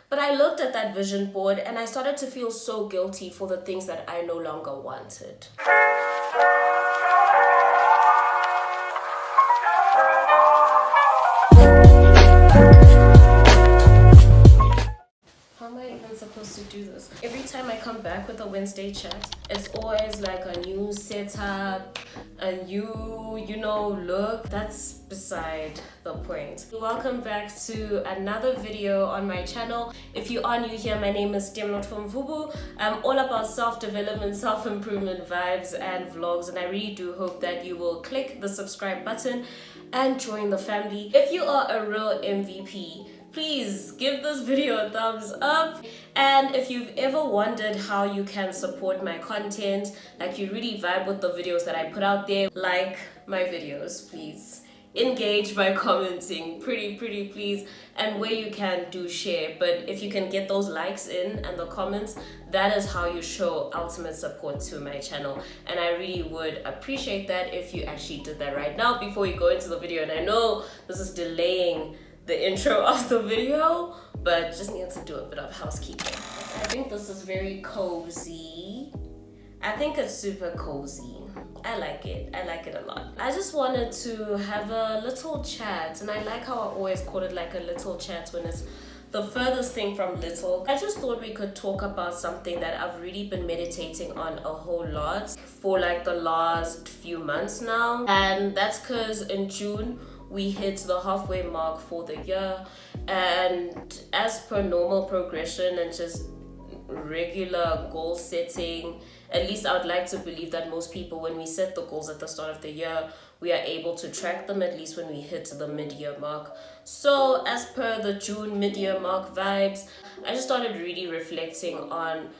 But I looked at that vision board and I started to feel so guilty for the things that I no longer wanted. How am I even supposed to do this? Every time I come back with a Wednesday chat, it's always like a new setup, a new, look. That's beside the point. Welcome back to another video on my channel. If you are new here, my name is Stemnot from Vubu. I'm all about self-development, self-improvement vibes and vlogs, and I really do hope that you will click the subscribe button and join the family. If you are a real MVP, please give this video a thumbs up. And if you've ever wondered how you can support my content, like you really vibe with the videos that I put out there, like my videos, please. Engage by commenting, pretty please. And where you can, do share. But if you can get those likes in and the comments, that is how you show ultimate support to my channel. And I really would appreciate that if you actually did that right now before you go into the video. And I know this is delaying the intro of the video, but just need to do a bit of housekeeping. I think this is very cozy. I think it's super cozy. I like it a lot. I just wanted to have a little chat, and I like how I always call it like a little chat when it's the furthest thing from little. I just thought we could talk about something that I've really been meditating on a whole lot for like the last few months now, and that's because in June we hit the halfway mark for the year, and as per normal progression and just regular goal setting, at least I would like to believe that most people, when we set the goals at the start of the year, we are able to track them at least when we hit the mid-year mark. So as per the June mid-year mark vibes, I just started really reflecting on,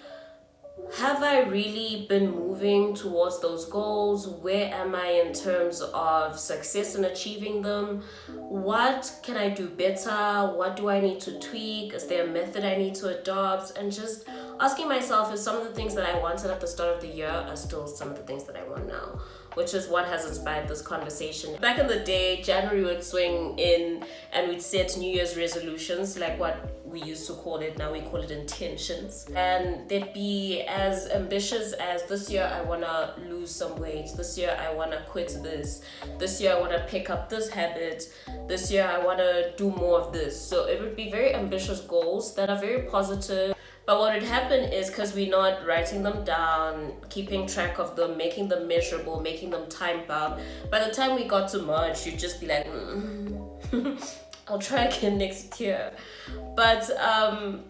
have I really been moving towards those goals? Where am I in terms of success in achieving them? What can I do better? What do I need to tweak? Is there a method I need to adopt? And just asking myself if some of the things that I wanted at the start of the year are still some of the things that I want now, which is what has inspired this conversation. Back in the day, January would swing in and we'd set New Year's resolutions, like what we used to call it, now we call it intentions. And they'd be as ambitious as, this year I wanna lose some weight, this year I wanna quit this year I wanna pick up this habit, this year I wanna do more of this. So it would be very ambitious goals that are very positive. But what would happen is, because we're not writing them down, keeping track of them, making them measurable, making them time-bound, by the time we got to March, you'd just be like, I'll try again next year. But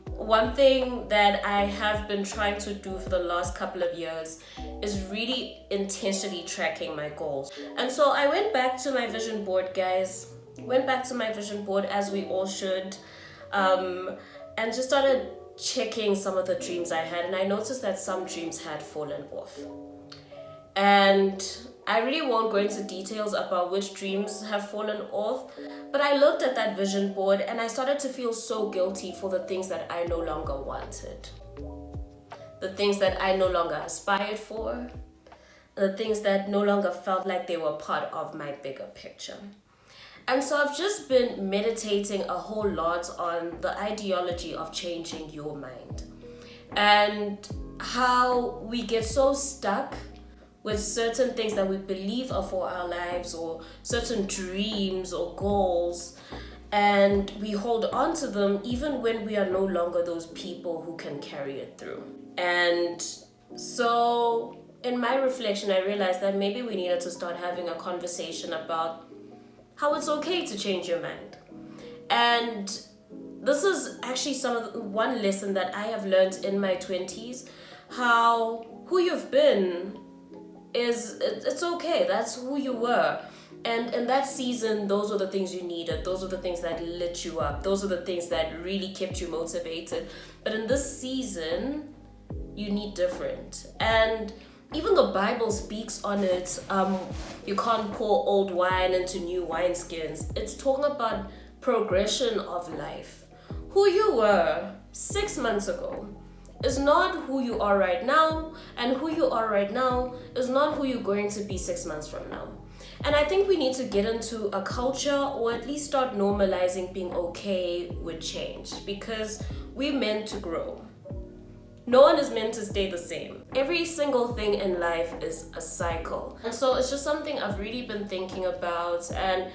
one thing that I have been trying to do for the last couple of years is really intentionally tracking my goals. And so I went back to my vision board, guys. Went back to my vision board, as we all should, and just started checking some of the dreams I had, and I noticed that some dreams had fallen off. And I really won't go into details about which dreams have fallen off, but I looked at that vision board and I started to feel so guilty for the things that I no longer wanted, the things that I no longer aspired for, the things that no longer felt like they were part of my bigger picture. And so I've just been meditating a whole lot on the ideology of changing your mind, and how we get so stuck with certain things that we believe are for our lives, or certain dreams or goals, and we hold on to them even when we are no longer those people who can carry it through. And so in my reflection, I realized that maybe we needed to start having a conversation about how it's okay to change your mind. And this is actually one lesson that I have learned in my 20s, how who you've been it's okay. That's who you were. And in that season, those were the things you needed. Those were the things that lit you up. Those were the things that really kept you motivated. But in this season, you need different. And even the Bible speaks on it. You can't pour old wine into new wineskins. It's talking about progression of life. Who you were 6 months ago is not who you are right now, and who you are right now is not who you're going to be 6 months from now. And I think we need to get into a culture, or at least start normalizing being okay with change, because we're meant to grow. No one is meant to stay the same. Every single thing in life is a cycle. And so it's just something I've really been thinking about. And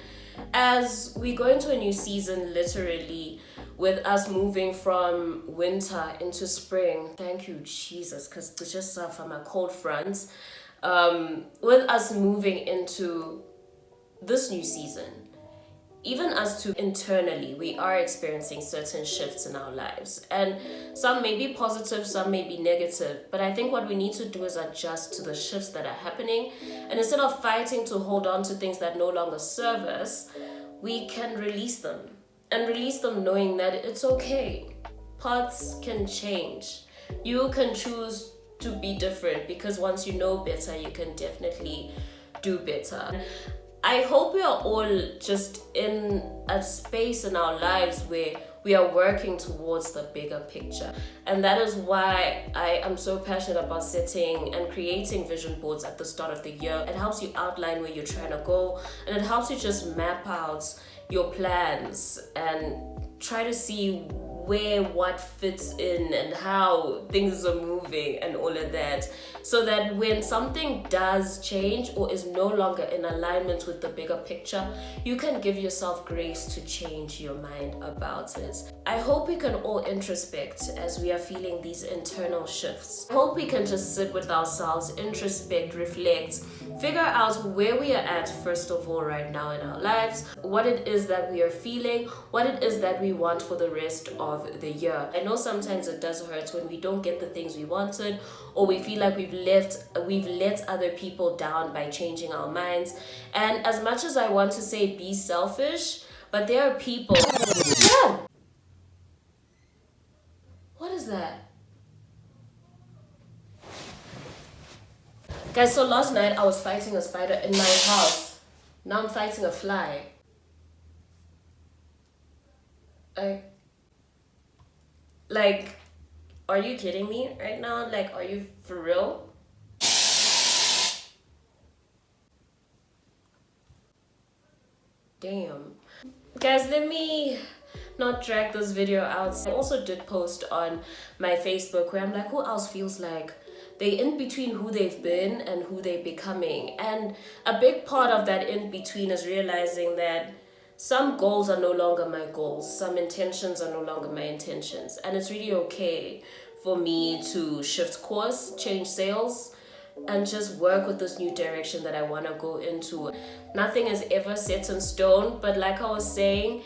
as we go into a new season, literally, with us moving from winter into spring, thank you, Jesus, because we just suffer my cold front. With us moving into this new season, even us too internally, we are experiencing certain shifts in our lives. And some may be positive, some may be negative. But I think what we need to do is adjust to the shifts that are happening. And instead of fighting to hold on to things that no longer serve us, we can release them. And release them knowing that it's okay. Paths can change. You can choose to be different, because once you know better, you can definitely do better. I hope we are all just in a space in our lives where we are working towards the bigger picture. And that is why I am so passionate about setting and creating vision boards at the start of the year. It helps you outline where you're trying to go, and it helps you just map out your plans and try to see where what fits in and how things are moving and all of that, so that when something does change or is no longer in alignment with the bigger picture, you can give yourself grace to change your mind about it. I hope we can all introspect as we are feeling these internal shifts. I hope we can just sit with ourselves, introspect, reflect, figure out where we are at first of all right now in our lives, what it is that we are feeling, what it is that we want for the rest of the year. I know sometimes it does hurt when we don't get the things we wanted, or we feel like we've let other people down by changing our minds. And as much as I want to say be selfish, but there are people. Yeah. What is that? Guys, so last night I was fighting a spider in my house. Now I'm fighting a fly. Like, are you kidding me right now? Like, are you for real? Damn. Guys, let me not drag this video out. I also did post on my Facebook where I'm like, who else feels like they in between who they've been and who they're becoming? And a big part of that in between is realizing that some goals are no longer my goals. Some intentions are no longer my intentions. And it's really okay for me to shift course, change sails, and just work with this new direction that I want to go into. Nothing is ever set in stone, but like I was saying,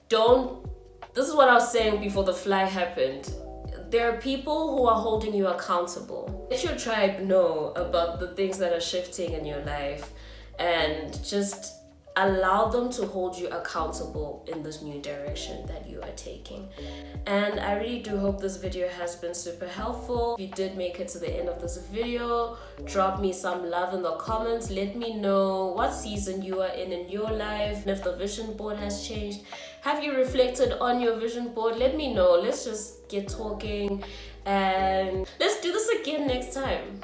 this is what I was saying before the fly happened. There are people who are holding you accountable. Let your tribe know about the things that are shifting in your life, and just allow them to hold you accountable in this new direction that you are taking. And I really do hope this video has been super helpful. If you did make it to the end of this video, drop me some love in the comments. Let me know what season you are in your life, and if the vision board has changed. Have you reflected on your vision board? Let me know. Let's just get talking, and let's do this again next time.